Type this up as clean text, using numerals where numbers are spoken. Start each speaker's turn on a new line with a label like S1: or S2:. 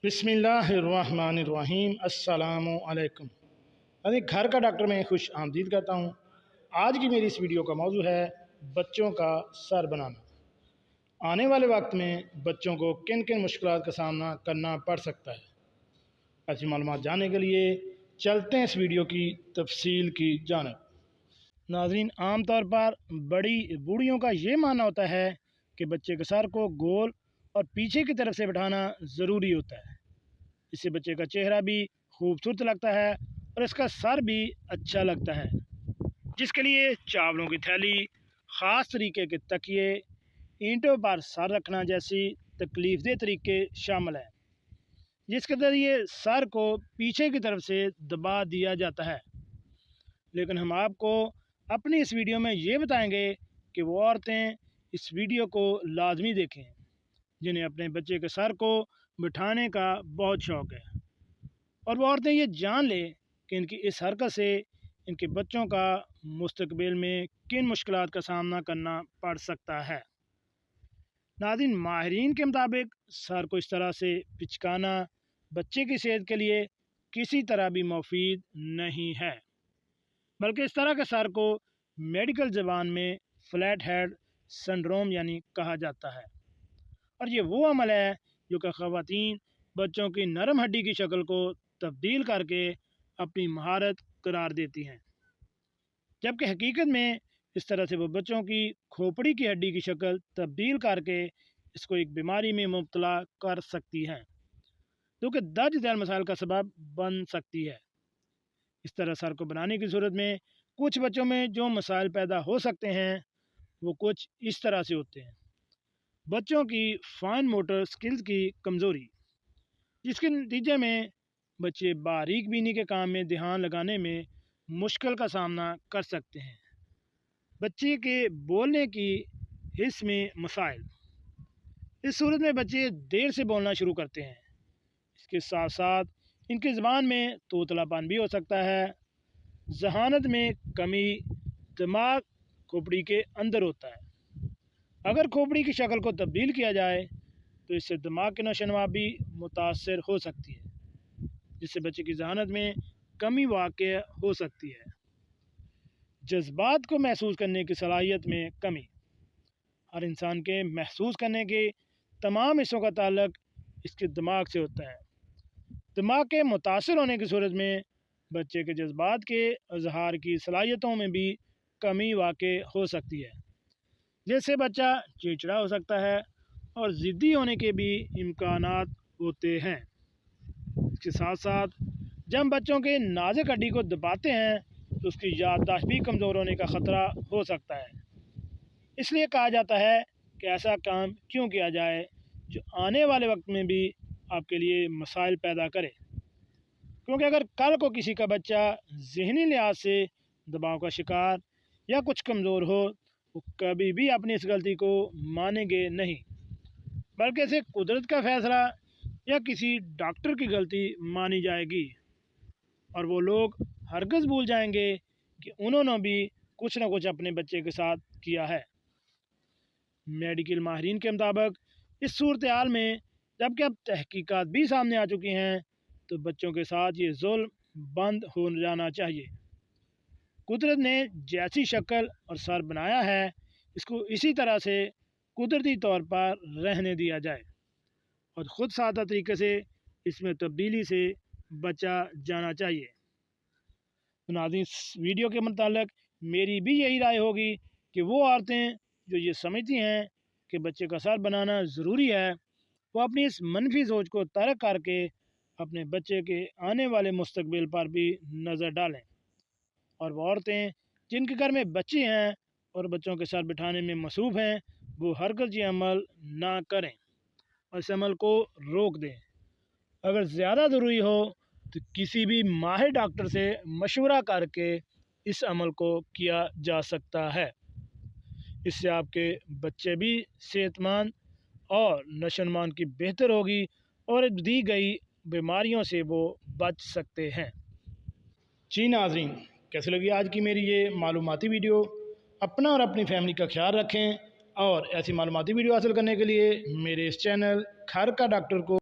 S1: بسم اللہ الرحمن الرحیم۔ السلام علیکم۔ گھر کا ڈاکٹر میں خوش آمدید کرتا ہوں۔ آج کی میری اس ویڈیو کا موضوع ہے بچوں کا سر بنانا۔ آنے والے وقت میں بچوں کو کن کن مشکلات کا سامنا کرنا پڑ سکتا ہے، ایسی معلومات جاننے کے لیے چلتے ہیں اس ویڈیو کی تفصیل کی جانب۔ ناظرین، عام طور پر بوڑھیوں کا یہ ماننا ہوتا ہے کہ بچے کے سر کو گول اور پیچھے کی طرف سے بٹھانا ضروری ہوتا ہے۔ اس سے بچے کا چہرہ بھی خوبصورت لگتا ہے اور اس کا سر بھی اچھا لگتا ہے، جس کے لیے چاولوں کی تھیلی، خاص طریقے کے تکیے، اینٹوں پر سر رکھنا جیسی تکلیف دہ طریقے شامل ہیں، جس کے ذریعے سر کو پیچھے کی طرف سے دبا دیا جاتا ہے۔ لیکن ہم آپ کو اپنی اس ویڈیو میں یہ بتائیں گے کہ وہ عورتیں اس ویڈیو کو لازمی دیکھیں جنہیں اپنے بچے کے سر کو بٹھانے کا بہت شوق ہے، اور وہ عورتیں یہ جان لیں کہ ان کی اس حرکت سے ان کے بچوں کا مستقبل میں کن مشکلات کا سامنا کرنا پڑ سکتا ہے۔ ناظرین، ماہرین کے مطابق سر کو اس طرح سے پچکانا بچے کی صحت کے لیے کسی طرح بھی مفید نہیں ہے، بلکہ اس طرح کے سر کو میڈیکل زبان میں فلیٹ ہیڈ سنڈروم کہا جاتا ہے، اور یہ وہ عمل ہے جو کہ خواتین بچوں کی نرم ہڈی کی شکل کو تبدیل کر کے اپنی مہارت قرار دیتی ہیں، جبکہ حقیقت میں اس طرح سے وہ بچوں کی کھوپڑی کی ہڈی کی شکل تبدیل کر کے اس کو ایک بیماری میں مبتلا کر سکتی ہیں، جو کہ درج ذیل مسائل کا سبب بن سکتی ہے۔ اس طرح سر کو بنانے کی صورت میں کچھ بچوں میں جو مسائل پیدا ہو سکتے ہیں وہ کچھ اس طرح سے ہوتے ہیں: بچوں کی فائن موٹر سکلز کی کمزوری، جس کے نتیجے میں بچے باریک بینی کے کام میں دھیان لگانے میں مشکل کا سامنا کر سکتے ہیں۔ بچے کے بولنے کی حس میں مسائل، اس صورت میں بچے دیر سے بولنا شروع کرتے ہیں۔ اس کے ساتھ ساتھ ان کی زبان میں توتلا پن بھی ہو سکتا ہے۔ ذہانت میں کمی، دماغ کھوپڑی کے اندر ہوتا ہے۔ اگر کھوپڑی کی شکل کو تبدیل کیا جائے تو اس سے دماغ کی نشو و نما بھی متاثر ہو سکتی ہے، جس سے بچے کی ذہانت میں کمی واقع ہو سکتی ہے۔ جذبات کو محسوس کرنے کی صلاحیت میں کمی، ہر انسان کے محسوس کرنے کے تمام حصوں کا تعلق اس کے دماغ سے ہوتا ہے۔ دماغ کے متاثر ہونے کی صورت میں بچے کے جذبات کے اظہار کی صلاحیتوں میں بھی کمی واقع ہو سکتی ہے، جس سے بچہ چڑچڑا ہو سکتا ہے اور ضدی ہونے کے بھی امکانات ہوتے ہیں۔ اس کے ساتھ ساتھ جب بچوں کے نازک ہڈی کو دباتے ہیں تو اس کی یادداشت بھی کمزور ہونے کا خطرہ ہو سکتا ہے۔ اس لیے کہا جاتا ہے کہ ایسا کام کیوں کیا جائے جو آنے والے وقت میں بھی آپ کے لیے مسائل پیدا کرے، کیونکہ اگر کل کو کسی کا بچہ ذہنی لحاظ سے دباؤ کا شکار یا کچھ کمزور ہو، وہ کبھی بھی اپنی اس غلطی کو مانیں گے نہیں، بلکہ اسے قدرت کا فیصلہ یا کسی ڈاکٹر کی غلطی مانی جائے گی، اور وہ لوگ ہرگز بھول جائیں گے کہ انہوں نے بھی کچھ نہ کچھ اپنے بچے کے ساتھ کیا ہے۔ میڈیکل ماہرین کے مطابق اس صورتحال میں جبکہ اب تحقیقات بھی سامنے آ چکی ہیں تو بچوں کے ساتھ یہ ظلم بند ہو جانا چاہیے۔ قدرت نے جیسی شکل اور سر بنایا ہے اس کو اسی طرح سے قدرتی طور پر رہنے دیا جائے اور خود سادہ طریقے سے اس میں تبدیلی سے بچا جانا چاہیے۔ ناظرین، اس ویڈیو کے متعلق میری بھی یہی رائے ہوگی کہ وہ عورتیں جو یہ سمجھتی ہیں کہ بچے کا سر بنانا ضروری ہے، وہ اپنی اس منفی سوچ کو ترک کر کے اپنے بچے کے آنے والے مستقبل پر بھی نظر ڈالیں، اور وہ عورتیں جن کے گھر میں بچے ہیں اور بچوں کے سر بٹھانے میں مصروف ہیں وہ ہرگز یہ عمل نہ کریں اور اس عمل کو روک دیں۔ اگر زیادہ ضروری ہو تو کسی بھی ماہر ڈاکٹر سے مشورہ کر کے اس عمل کو کیا جا سکتا ہے۔ اس سے آپ کے بچے بھی صحت مند اور نشو و نما کی بہتر ہوگی اور دی گئی بیماریوں سے وہ بچ سکتے ہیں۔ جی ناظرین، کیسے لگی آج کی میری یہ معلوماتی ویڈیو؟ اپنا اور اپنی فیملی کا خیال رکھیں، اور ایسی معلوماتی ویڈیو حاصل کرنے کے لیے میرے اس چینل گھر کا ڈاکٹر کو